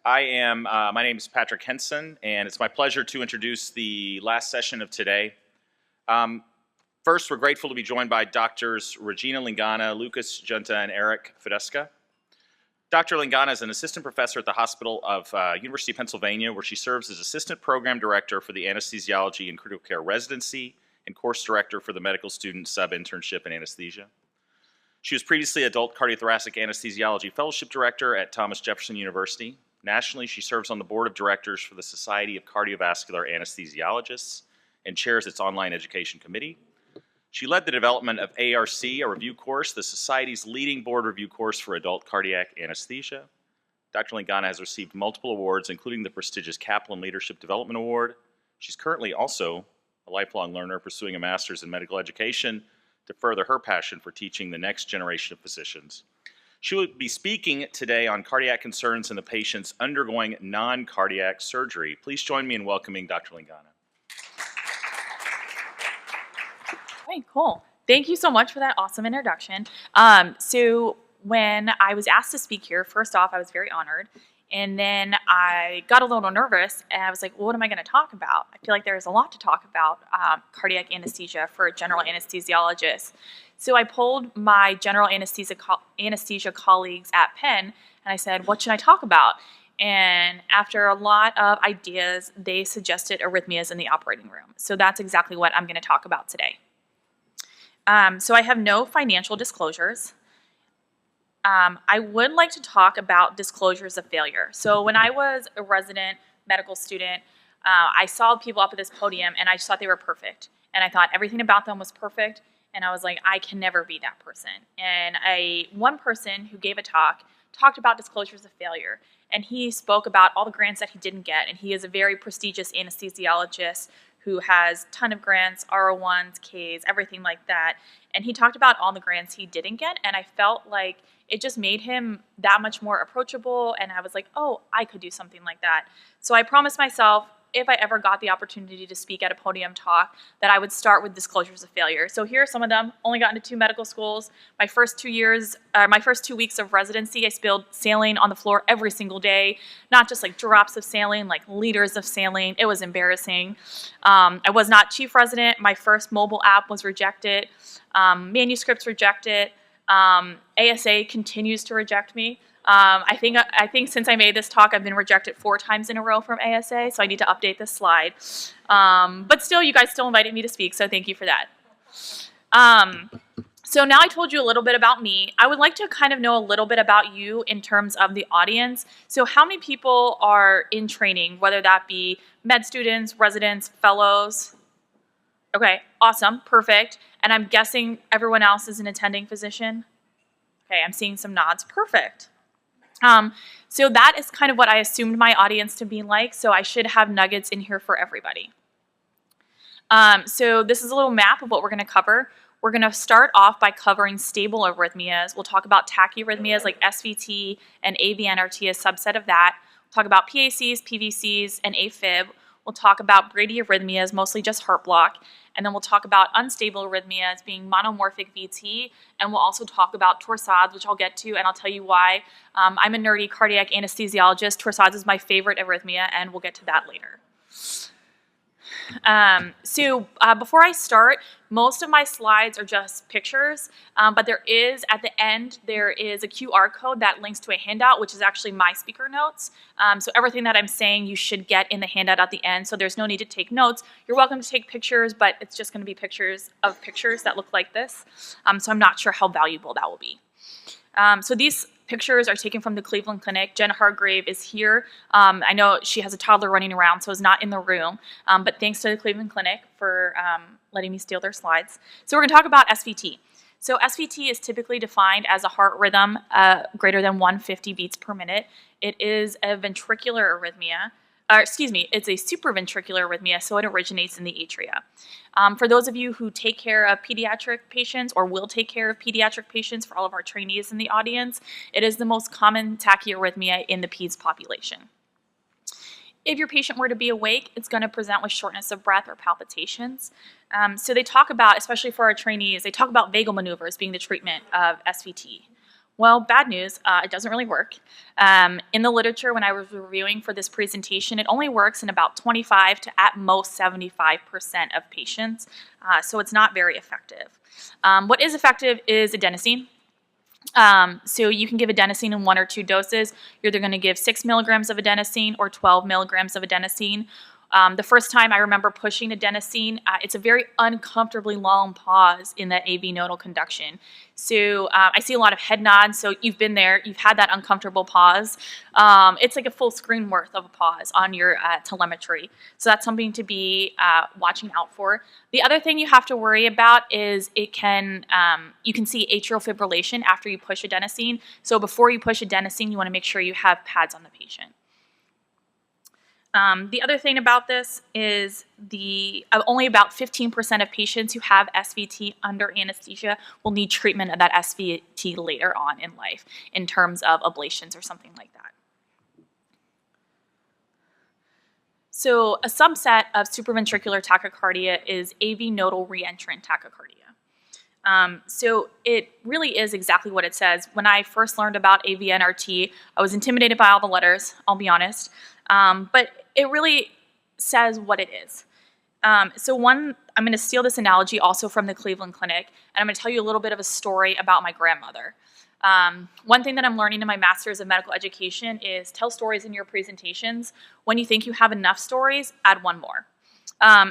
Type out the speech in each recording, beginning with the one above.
My name is Patrick Henson, and it's my pleasure to introduce the last session of today. First, we're grateful to be joined by Doctors Regina Linganna, Lucas Junta, and Eric Fidesca. Dr. Linganna is an assistant professor at the Hospital of University of Pennsylvania, where she serves as assistant program director for the anesthesiology and critical care residency and course director for the medical student sub-internship in anesthesia. She was previously adult cardiothoracic anesthesiology fellowship director at Thomas Jefferson University. Nationally, she serves on the board of directors for the Society of Cardiovascular Anesthesiologists and chairs its online education committee. She led the development of ARC, a review course, the Society's leading board review course for adult cardiac anesthesia. Dr. Linganna has received multiple awards, including the prestigious Kaplan Leadership Development Award. She's currently also a lifelong learner, pursuing a master's in medical education to further her passion for teaching the next generation of physicians. She will be speaking today on cardiac concerns in the patients undergoing non-cardiac surgery. Please join me in welcoming Dr. Linganna. Okay, cool. Thank you so much for that awesome introduction. So when I was asked to speak here, first off, I was very honored. And then I got a little nervous, and I was like, well, what am I going to talk about? I feel like there's a lot to talk about cardiac anesthesia for a general anesthesiologist. So I polled my general anesthesia colleagues at Penn, and I said, what should I talk about? And after a lot of ideas, they suggested arrhythmias in the operating room. So that's exactly what I'm going to talk about today. So I have no financial disclosures. I would like to talk about disclosures of failure. So when I was a resident medical student, I saw people up at this podium, and I just thought they were perfect. And I thought everything about them was perfect. And I was like, I can never be that person. And one person who gave a talk talked about disclosures of failure. And he spoke about all the grants that he didn't get. And he is a very prestigious anesthesiologist who has a ton of grants, R01s, Ks, everything like that. And he talked about all the grants he didn't get. And I felt like it just made him that much more approachable. And I was like, oh, I could do something like that. So I promised myself, if I ever got the opportunity to speak at a podium talk, that I would start with disclosures of failure. So here are some of them. Only got into 2 medical schools. My first 2 weeks of residency, I spilled saline on the floor every single day. Not just like drops of saline, like liters of saline. It was embarrassing. I was not chief resident. My first mobile app was rejected. Manuscripts rejected. ASA continues to reject me. I think since I made this talk, I've been rejected 4 times in a row from ASA, so I need to update this slide. But still, you guys still invited me to speak, so thank you for that. So now I told you a little bit about me. I would like to kind of know a little bit about you in terms of the audience. So how many people are in training, whether that be med students, residents, fellows? Okay, awesome, perfect. And I'm guessing everyone else is an attending physician? Okay, I'm seeing some nods, perfect. So that is kind of what I assumed my audience to be like, so I should have nuggets in here for everybody. So this is a little map of what we're going to cover. We're going to start off by covering stable arrhythmias. We'll talk about tachyarrhythmias like SVT and AVNRT, a subset of that. We'll talk about PACs, PVCs, and AFib. We'll talk about bradyarrhythmias, mostly just heart block. And then we'll talk about unstable arrhythmias being monomorphic VT. And we'll also talk about torsades, which I'll get to, and I'll tell you why. I'm a nerdy cardiac anesthesiologist. Torsades is my favorite arrhythmia, and we'll get to that later. Before I start, most of my slides are just pictures, but there is, at the end, there is a QR code that links to a handout, which is actually my speaker notes. So everything that I'm saying you should get in the handout at the end, so there's no need to take notes. You're welcome to take pictures, but it's just going to be pictures of pictures that look like this. So I'm not sure how valuable that will be. So these pictures are taken from the Cleveland Clinic. Jen Hargrave is here. I know she has a toddler running around, so is not in the room. But thanks to the Cleveland Clinic for letting me steal their slides. So we're going to talk about SVT. So SVT is typically defined as a heart rhythm greater than 150 beats per minute. It is a ventricular arrhythmia. It's a supraventricular arrhythmia, so it originates in the atria. For those of you who take care of pediatric patients or will take care of pediatric patients, for all of our trainees in the audience, it is the most common tachyarrhythmia in the peds population. If your patient were to be awake, it's going to present with shortness of breath or palpitations. So they talk about, especially for our trainees, they talk about vagal maneuvers being the treatment of SVT. Well, bad news, it doesn't really work. In the literature, when I was reviewing for this presentation, it only works in about 25 to at most 75% of patients, so it's not very effective. What is effective is adenosine. So you can give adenosine in 1 or 2 doses. You're either going to give 6 milligrams of adenosine or 12 milligrams of adenosine. The first time I remember pushing adenosine, it's a very uncomfortably long pause in that AV nodal conduction. So I see a lot of head nods, so you've been there, you've had that uncomfortable pause. It's like a full screen worth of a pause on your telemetry. So that's something to be watching out for. The other thing you have to worry about is you can see atrial fibrillation after you push adenosine. So before you push adenosine, you want to make sure you have pads on the patient. The other thing about this is only about 15% of patients who have SVT under anesthesia will need treatment of that SVT later on in life in terms of ablations or something like that. So a subset of supraventricular tachycardia is AV nodal reentrant tachycardia. So it really is exactly what it says. When I first learned about AVNRT, I was intimidated by all the letters, I'll be honest. But it really says what it is. I'm going to steal this analogy also from the Cleveland Clinic, and I'm going to tell you a little bit of a story about my grandmother. One thing that I'm learning in my Master's of Medical Education is tell stories in your presentations. When you think you have enough stories, add one more.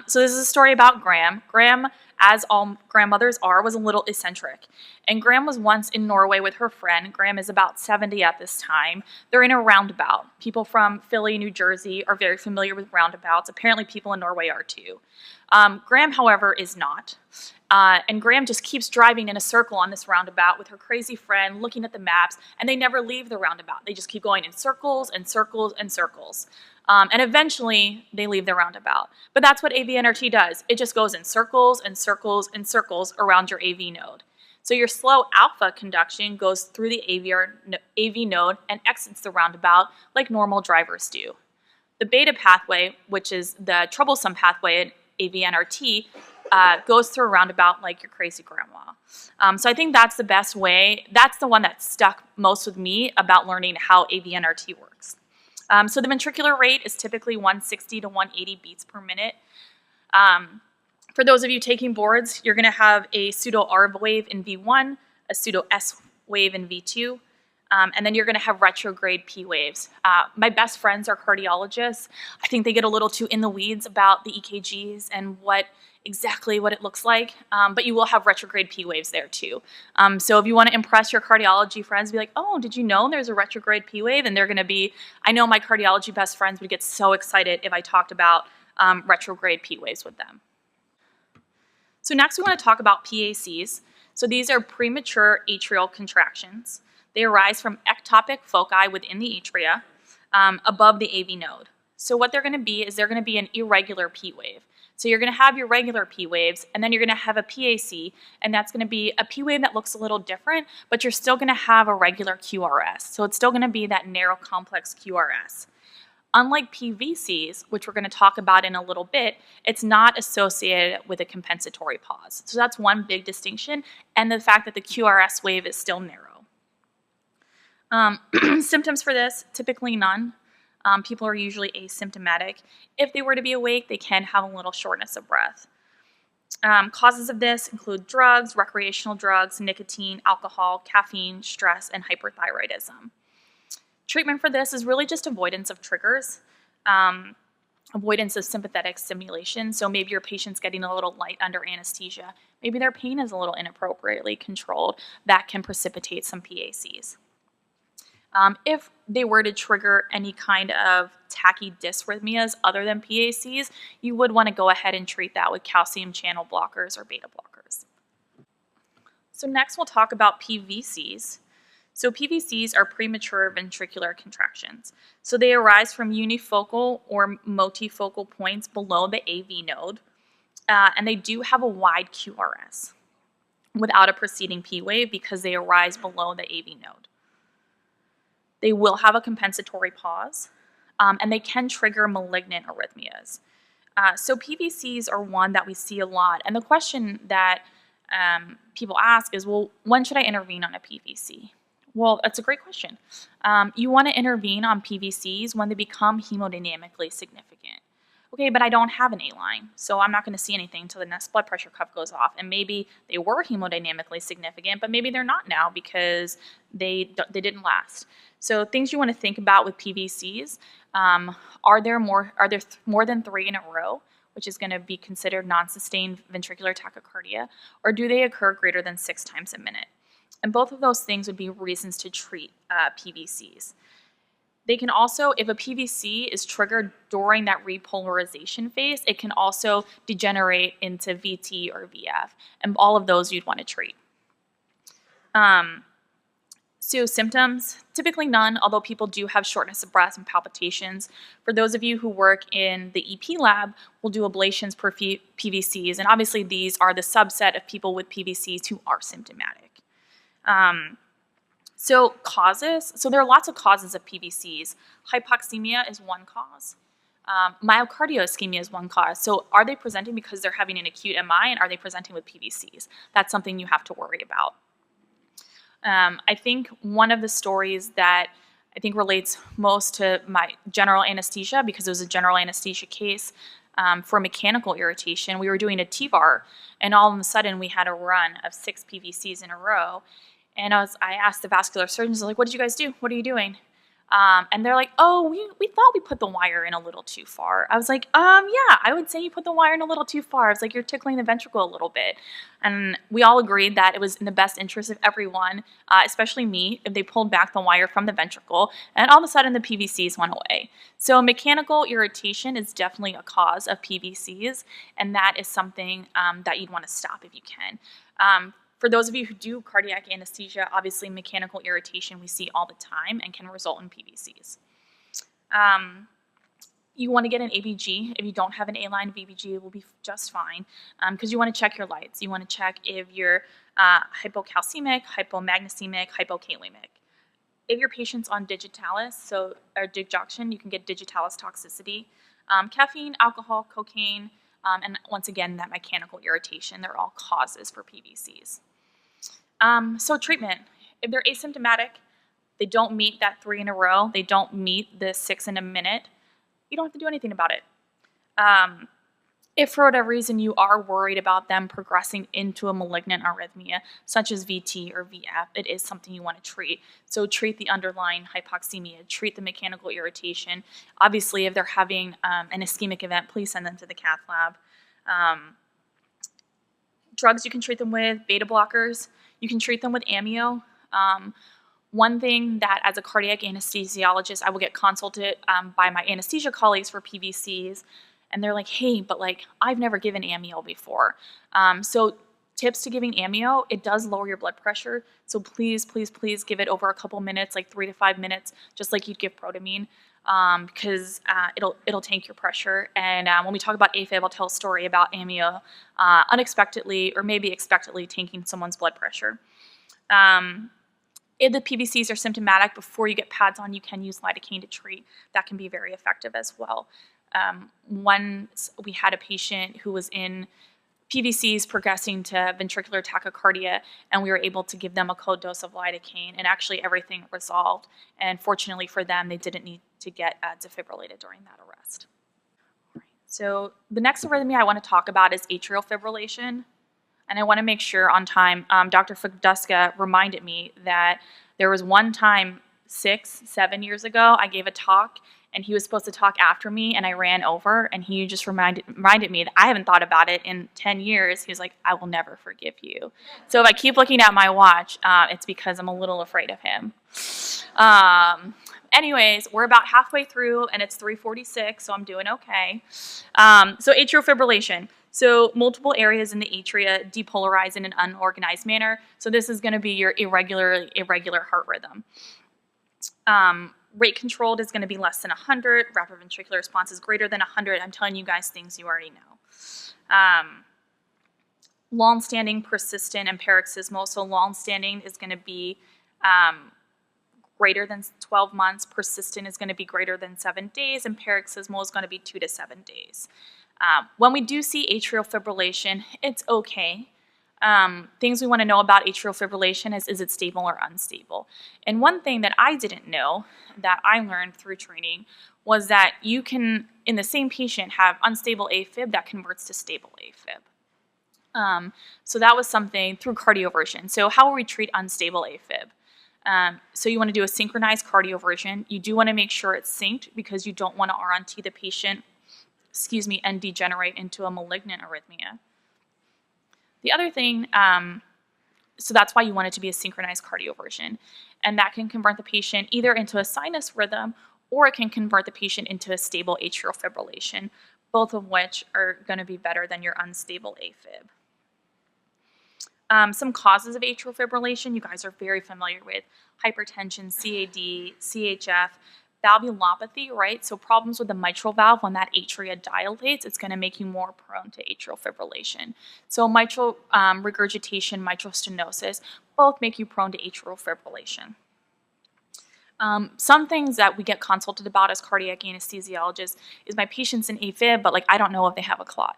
So this is a story about Graham. Graham, as all grandmothers are, was a little eccentric. And Graham was once in Norway with her friend. Graham is about 70 at this time. They're in a roundabout. People from Philly, New Jersey are very familiar with roundabouts. Apparently people in Norway are too. Graham, however, is not. And Graham just keeps driving in a circle on this roundabout with her crazy friend, looking at the maps, and they never leave the roundabout. They just keep going in circles and circles and circles. And eventually, they leave the roundabout. But that's what AVNRT does. It just goes in circles and circles and circles around your AV node. So your slow alpha conduction goes through the AV node and exits the roundabout like normal drivers do. The beta pathway, which is the troublesome pathway in AVNRT, goes through a roundabout like your crazy grandma. So I think that's the best way. That's the one that stuck most with me about learning how AVNRT works. So the ventricular rate is typically 160 to 180 beats per minute. For those of you taking boards, you're going to have a pseudo R wave in V1, a pseudo S wave in V2, and then you're going to have retrograde P waves. My best friends are cardiologists. I think they get a little too in the weeds about the EKGs and exactly what it looks like, but you will have retrograde P waves there too. So if you want to impress your cardiology friends, be like, oh, did you know there's a retrograde P wave? And they're going to be, I know my cardiology best friends would get so excited if I talked about retrograde P waves with them. So next we want to talk about PACs. So these are premature atrial contractions. They arise from ectopic foci within the atria above the AV node. So what they're going to be is they're going to be an irregular P wave. So you're going to have your regular P waves, and then you're going to have a PAC, and that's going to be a P wave that looks a little different, but you're still going to have a regular QRS. So it's still going to be that narrow complex QRS. Unlike PVCs, which we're going to talk about in a little bit, it's not associated with a compensatory pause. So that's one big distinction, and the fact that the QRS wave is still narrow. Symptoms for this, typically none. People are usually asymptomatic. If they were to be awake, they can have a little shortness of breath. Causes of this include drugs, recreational drugs, nicotine, alcohol, caffeine, stress, and hyperthyroidism. Treatment for this is really just avoidance of triggers, avoidance of sympathetic stimulation. So maybe your patient's getting a little light under anesthesia. Maybe their pain is a little inappropriately controlled. That can precipitate some PACs. If they were to trigger any kind of tachydysrhythmias other than PACs, you would want to go ahead and treat that with calcium channel blockers or beta blockers. So next we'll talk about PVCs. So PVCs are premature ventricular contractions. So they arise from unifocal or multifocal points below the AV node, and they do have a wide QRS without a preceding P wave because they arise below the AV node. They will have a compensatory pause, and they can trigger malignant arrhythmias. So PVCs are one that we see a lot, and the question that people ask is, well, when should I intervene on a PVC? Well, that's a great question. You want to intervene on PVCs when they become hemodynamically significant. Okay, but I don't have an A line, so I'm not going to see anything until the next blood pressure cuff goes off. And maybe they were hemodynamically significant, but maybe they're not now because they didn't last. So things you want to think about with PVCs: are there more than 3 in a row, which is going to be considered non-sustained ventricular tachycardia, or do they occur greater than 6 times a minute? And both of those things would be reasons to treat PVCs. They can also, if a PVC is triggered during that repolarization phase, it can also degenerate into VT or VF, and all of those you'd want to treat. So symptoms, typically none, although people do have shortness of breath and palpitations. For those of you who work in the EP lab, we'll do ablations per PVCs, and obviously these are the subset of people with PVCs who are symptomatic. So causes, so there are lots of causes of PVCs. Hypoxemia is one cause. Myocardial ischemia is one cause. So are they presenting because they're having an acute MI, and are they presenting with PVCs? That's something you have to worry about. I think one of the stories that I think relates most to my general anesthesia, because it was a general anesthesia case for mechanical irritation. We were doing a TVAR, and all of a sudden we had a run of 6 PVCs in a row. And I asked the vascular surgeons, like, what did you guys do? What are you doing? And they're like, oh, we thought we put the wire in a little too far. I was like, yeah, I would say you put the wire in a little too far. I was like, you're tickling the ventricle a little bit. And we all agreed that it was in the best interest of everyone, especially me, if they pulled back the wire from the ventricle, and all of a sudden the PVCs went away. So mechanical irritation is definitely a cause of PVCs, and that is something that you'd want to stop if you can. For those of you who do cardiac anesthesia, obviously mechanical irritation we see all the time and can result in PVCs. You want to get an ABG. If you don't have an A-line, VBG will be just fine, because you want to check your lights. You want to check if you're hypocalcemic, hypomagnesemic, hypokalemic. If your patient's on digitalis, or digoxin, you can get digitalis toxicity. Caffeine, alcohol, cocaine, and once again, that mechanical irritation, they're all causes for PVCs. So treatment, if they're asymptomatic, they don't meet that 3 in a row, they don't meet the 6 in a minute, you don't have to do anything about it. If for whatever reason you are worried about them progressing into a malignant arrhythmia, such as VT or VF, it is something you want to treat. So treat the underlying hypoxemia, treat the mechanical irritation. Obviously, if they're having an ischemic event, please send them to the cath lab. Drugs you can treat them with, beta blockers. You can treat them with amio. One thing that as a cardiac anesthesiologist, I will get consulted by my anesthesia colleagues for PVCs, and they're like, hey, but like, I've never given amio before. So tips to giving amio, it does lower your blood pressure. So please, please, please give it over a couple minutes, like 3 to 5 minutes, just like you'd give protamine, because it'll tank your pressure. And when we talk about AFib, I'll tell a story about amio unexpectedly or maybe expectedly tanking someone's blood pressure. If the PVCs are symptomatic, before you get pads on, you can use lidocaine to treat. That can be very effective as well. Once we had a patient who was in PVCs progressing to ventricular tachycardia, and we were able to give them a cold dose of lidocaine, and actually everything resolved. And fortunately for them, they didn't need to get defibrillated during that arrest. All right. So the next arrhythmia I want to talk about is atrial fibrillation. And I want to make sure on time, Dr. Feduska reminded me that there was one time 6, 7 years ago, I gave a talk, and he was supposed to talk after me, and I ran over, and he just reminded me that I haven't thought about it in 10 years. He was like, I will never forgive you. So if I keep looking at my watch, it's because I'm a little afraid of him. Anyways, we're about halfway through, and it's 3:46, so I'm doing okay. So atrial fibrillation. So multiple areas in the atria depolarize in an unorganized manner. So this is going to be your irregular heart rhythm. Rate controlled is going to be less than 100. Rapid ventricular response is greater than 100. I'm telling you guys things you already know. Long-standing, persistent, and paroxysmal. So long-standing is going to be greater than 12 months. Persistent is going to be greater than 7 days, and paroxysmal is going to be 2 to 7 days. When we do see atrial fibrillation, it's okay. Things we want to know about atrial fibrillation is it stable or unstable? And one thing that I didn't know that I learned through training was that you can, in the same patient, have unstable AFib that converts to stable AFib. So that was something through cardioversion. So how will we treat unstable AFib? So you want to do a synchronized cardioversion. You do want to make sure it's synced because you don't want to RNT the patient, and degenerate into a malignant arrhythmia. The other thing, so that's why you want it to be a synchronized cardioversion. And that can convert the patient either into a sinus rhythm or it can convert the patient into a stable atrial fibrillation, both of which are going to be better than your unstable AFib. Some causes of atrial fibrillation you guys are very familiar with: hypertension, CAD, CHF, valvulopathy, right? So problems with the mitral valve, when that atria dilates, it's going to make you more prone to atrial fibrillation. So mitral regurgitation, mitral stenosis, both make you prone to atrial fibrillation. Some things that we get consulted about as cardiac anesthesiologists is my patient's in AFib, but I don't know if they have a clot.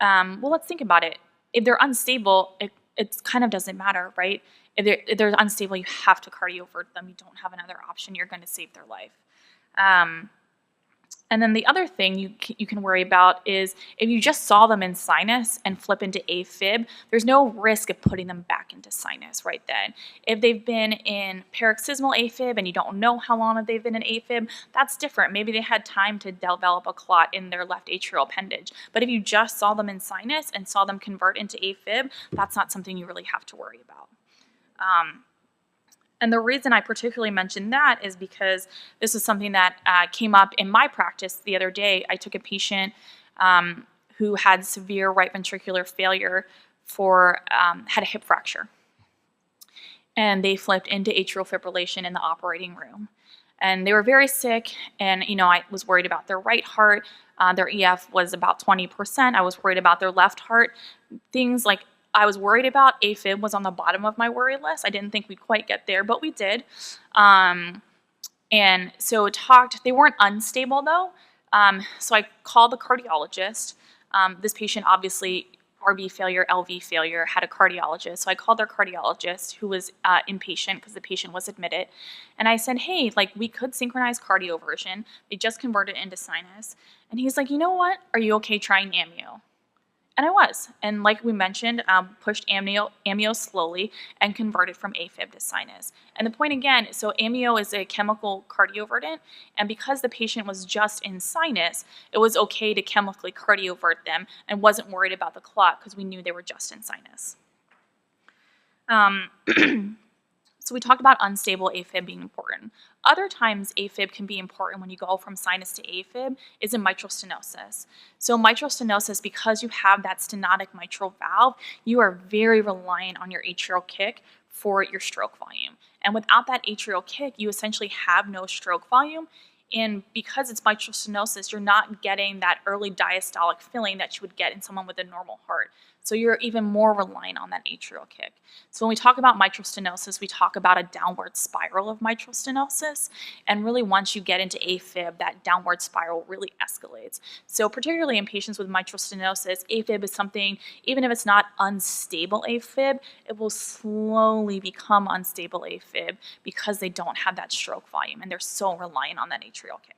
Well, let's think about it. If they're unstable, it kind of doesn't matter, right? If they're unstable, you have to cardiovert them. You don't have another option. You're going to save their life. And then the other thing you can worry about is if you just saw them in sinus and flip into AFib, there's no risk of putting them back into sinus right then. If they've been in paroxysmal AFib and you don't know how long they've been in AFib, that's different. Maybe they had time to develop a clot in their left atrial appendage. But if you just saw them in sinus and saw them convert into AFib, that's not something you really have to worry about. And the reason I particularly mentioned that is because this was something that came up in my practice the other day. I took a patient who had severe right ventricular failure had a hip fracture. And they flipped into atrial fibrillation in the operating room. And they were very sick, and I was worried about their right heart. Their EF was about 20%. I was worried about their left heart. Things like I was worried about AFib was on the bottom of my worry list. I didn't think we'd quite get there, but we did. And so they weren't unstable though. So I called the cardiologist. This patient obviously RV failure, LV failure, had a cardiologist. So I called their cardiologist who was inpatient because the patient was admitted. And I said, hey, we could synchronize cardioversion. They just converted into sinus. And he's like, you know what? Are you okay trying amnio? And I was. And like we mentioned, pushed amnio slowly and converted from AFib to sinus. And the point again, so amnio is a chemical cardiovertant, and because the patient was just in sinus, it was okay to chemically cardiovert them and wasn't worried about the clot because we knew they were just in sinus. So we talked about unstable AFib being important. Other times AFib can be important when you go from sinus to AFib is in mitral stenosis. So mitral stenosis, because you have that stenotic mitral valve, you are very reliant on your atrial kick for your stroke volume. And without that atrial kick, you essentially have no stroke volume. And because it's mitral stenosis, you're not getting that early diastolic filling that you would get in someone with a normal heart. So you're even more reliant on that atrial kick. So when we talk about mitral stenosis, we talk about a downward spiral of mitral stenosis. And really once you get into AFib, that downward spiral really escalates. So particularly in patients with mitral stenosis, AFib is something, even if it's not unstable AFib, it will slowly become unstable AFib because they don't have that stroke volume and they're so reliant on that atrial kick.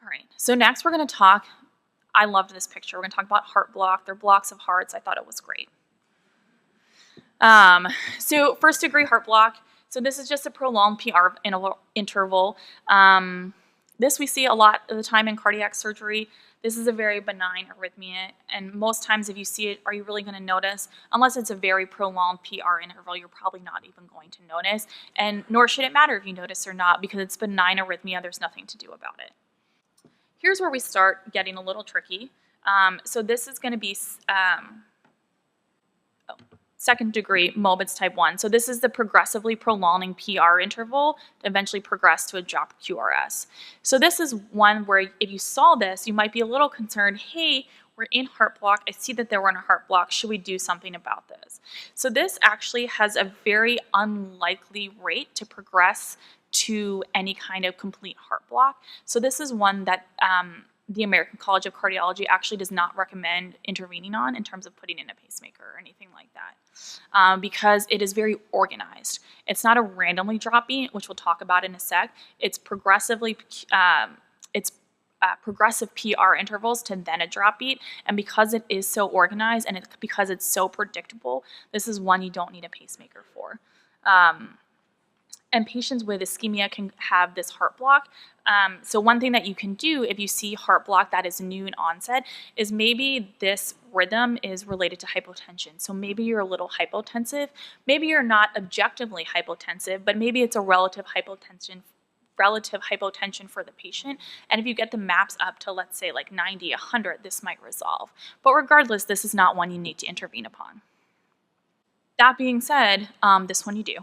All right, so next we're going to talk, I loved this picture. We're going to talk about heart block. They're blocks of hearts. I thought it was great. So first degree heart block. So this is just a prolonged PR interval. This we see a lot of the time in cardiac surgery. This is a very benign arrhythmia, and most times if you see it, are you really going to notice? Unless it's a very prolonged PR interval, you're probably not even going to notice, and nor should it matter if you notice or not, because it's benign arrhythmia, there's nothing to do about it. Here's where we start getting a little tricky. So this is going to be second degree Mobitz type 1. So this is the progressively prolonging PR interval to eventually progress to a drop QRS. So this is one where if you saw this, you might be a little concerned, hey, we're in heart block. I see that they were in a heart block. Should we do something about this? So this actually has a very unlikely rate to progress to any kind of complete heart block. So this is one that the American College of Cardiology actually does not recommend intervening on in terms of putting in a pacemaker or anything like that, because it is very organized. It's not a randomly drop beat, which we'll talk about in a sec. It's progressive PR intervals to then a drop beat, and because it is so organized and because it's so predictable, this is one you don't need a pacemaker for. And patients with ischemia can have this heart block. So one thing that you can do if you see heart block that is new in onset is maybe this rhythm is related to hypotension. So maybe you're a little hypotensive. Maybe you're not objectively hypotensive, but maybe it's a relative hypotension for the patient. And if you get the maps up to, let's say, like 90, 100, this might resolve. But regardless, this is not one you need to intervene upon. That being said, this one you do.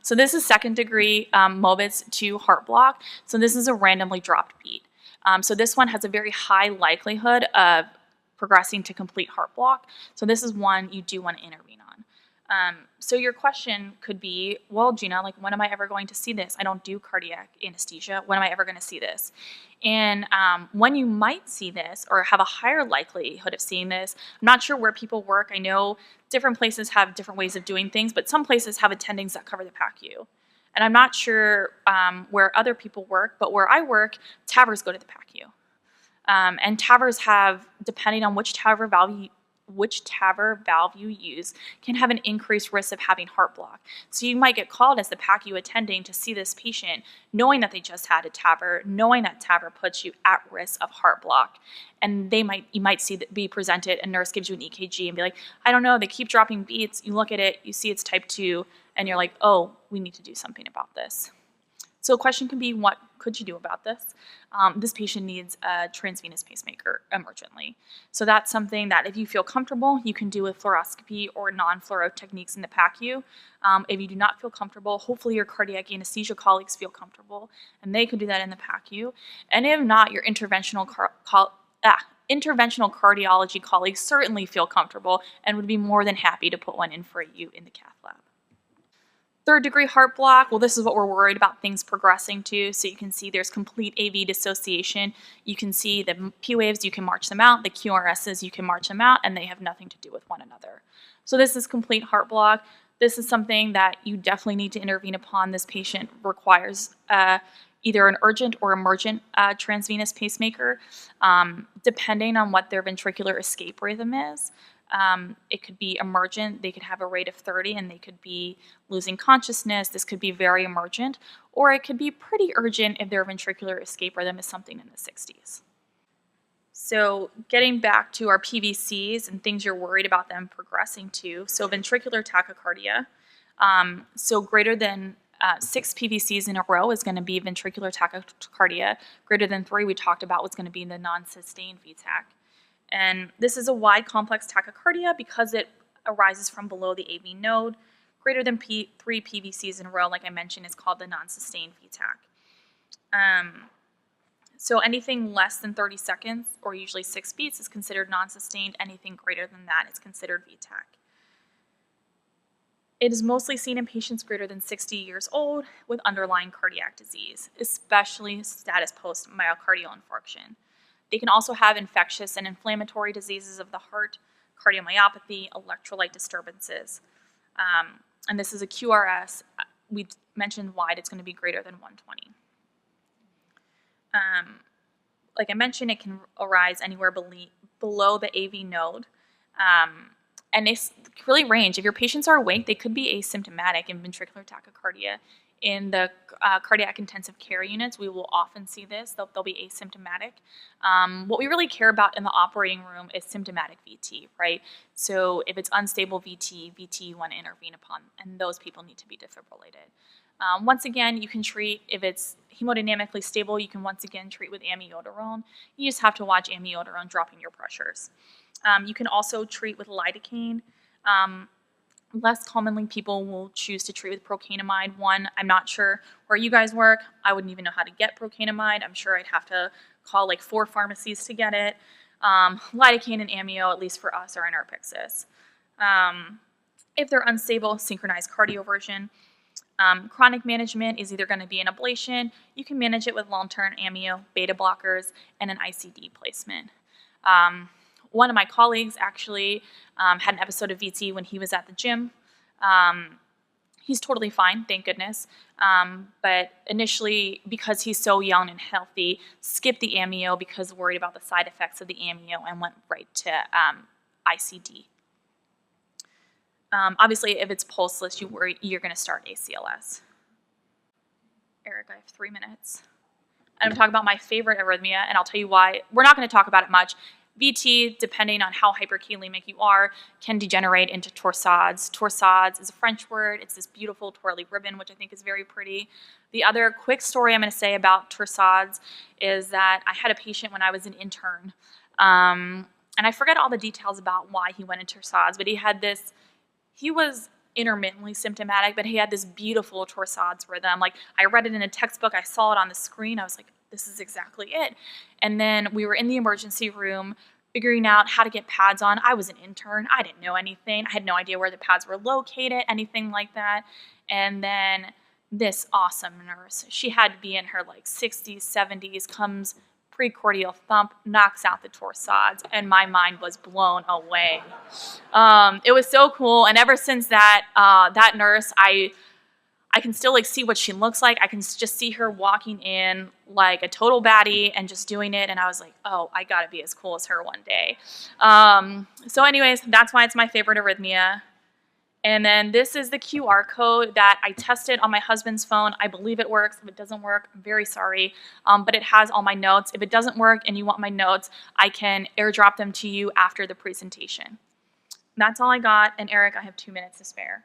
So this is second degree Mobitz 2 heart block. So this is a randomly dropped beat. So this one has a very high likelihood of progressing to complete heart block. So this is one you do want to intervene on. So your question could be, well, Gina, like, when am I ever going to see this? I don't do cardiac anesthesia. When am I ever going to see this? And when you might see this or have a higher likelihood of seeing this, I'm not sure where people work. I know different places have different ways of doing things, but some places have attendings that cover the PACU. And I'm not sure where other people work, but where I work, TAVRs go to the PACU. And TAVRs have, depending on which TAVR valve you use, can have an increased risk of having heart block. So you might get called as the PACU attending to see this patient, knowing that they just had a TAVR, knowing that TAVR puts you at risk of heart block. And you might see that be presented, a nurse gives you an EKG and be like, I don't know, they keep dropping beats. You look at it, you see it's type 2, and you're like, oh, we need to do something about this. So a question can be, what could you do about this? This patient needs a transvenous pacemaker emergently. So that's something that if you feel comfortable, you can do with fluoroscopy or non-fluoro techniques in the PACU. If you do not feel comfortable, hopefully your cardiac anesthesia colleagues feel comfortable, and they could do that in the PACU. And if not, your interventional cardiology colleagues certainly feel comfortable and would be more than happy to put one in for you in the cath lab. Third degree heart block, well, this is what we're worried about things progressing to. So you can see there's complete AV dissociation. You can see the P waves, you can march them out. The QRSs, you can march them out, and they have nothing to do with one another. So this is complete heart block. This is something that you definitely need to intervene upon. This patient requires either an urgent or emergent transvenous pacemaker, depending on what their ventricular escape rhythm is. It could be emergent, they could have a rate of 30 and they could be losing consciousness. This could be very emergent, or it could be pretty urgent if their ventricular escape rhythm is something in the 60s. So getting back to our PVCs and things you're worried about them progressing to, so ventricular tachycardia, so greater than 6 PVCs in a row is going to be ventricular tachycardia. Greater than 3 we talked about was going to be the non-sustained VTAC. And this is a wide complex tachycardia because it arises from below the AV node. Greater than 3 PVCs in a row, like I mentioned, is called the non-sustained VTAC. So anything less than 30 seconds, or usually 6 beats, is considered non-sustained. Anything greater than that is considered VTAC. It is mostly seen in patients greater than 60 years old with underlying cardiac disease, especially status post myocardial infarction. They can also have infectious and inflammatory diseases of the heart, cardiomyopathy, electrolyte disturbances. And this is a QRS. We mentioned wide, it's going to be greater than 120. Like I mentioned, it can arise anywhere below the AV node. And it's really range. If your patients are awake, they could be asymptomatic in ventricular tachycardia. In the cardiac intensive care units, we will often see this. They'll be asymptomatic. What we really care about in the operating room is symptomatic VT, right? So if it's unstable VT you want to intervene upon, and those people need to be defibrillated. Once again, you can treat, if it's hemodynamically stable, you can once again treat with amiodarone. You just have to watch amiodarone dropping your pressures. You can also treat with lidocaine. Less commonly, people will choose to treat with procainamide. One, I'm not sure where you guys work. I wouldn't even know how to get procainamide. I'm sure I'd have to call like 4 pharmacies to get it. Lidocaine and amio, at least for us, are in our Pyxis. If they're unstable, synchronized cardioversion. Chronic management is either going to be an ablation, you can manage it with long-term amio, beta blockers, and an ICD placement. One of my colleagues actually had an episode of VT when he was at the gym. He's totally fine, thank goodness. But initially, because he's so young and healthy, skipped the amio because worried about the side effects of the amio and went right to ICD. Obviously, if it's pulseless, you're going to start ACLS. Eric, I have 3 minutes. I'm going to talk about my favorite arrhythmia, and I'll tell you why. We're not going to talk about it much. VT, depending on how hyperkalemic you are, can degenerate into torsades. Torsades is a French word. It's this beautiful twirly ribbon, which I think is very pretty. The other quick story I'm going to say about torsades is that I had a patient when I was an intern, and I forget all the details about why he went into torsades, but he was intermittently symptomatic, but he had this beautiful torsades rhythm. Like, I read it in a textbook, I saw it on the screen, I was like, this is exactly it. And then we were in the emergency room figuring out how to get pads on. I was an intern, I didn't know anything, I had no idea where the pads were located, anything like that. And then this awesome nurse, she had to be in her like 60s, 70s, comes precordial thump, knocks out the torsades, and my mind was blown away. It was so cool, and ever since that that nurse, I can still like see what she looks like. I can just see her walking in like a total baddie and just doing it, and I was like, oh, I gotta be as cool as her one day. So anyways, that's why it's my favorite arrhythmia. And then this is the QR code that I tested on my husband's phone. I believe it works. If it doesn't work, I'm very sorry. But it has all my notes. If it doesn't work and you want my notes, I can airdrop them to you after the presentation. That's all I got. And Eric, I have 2 minutes to spare.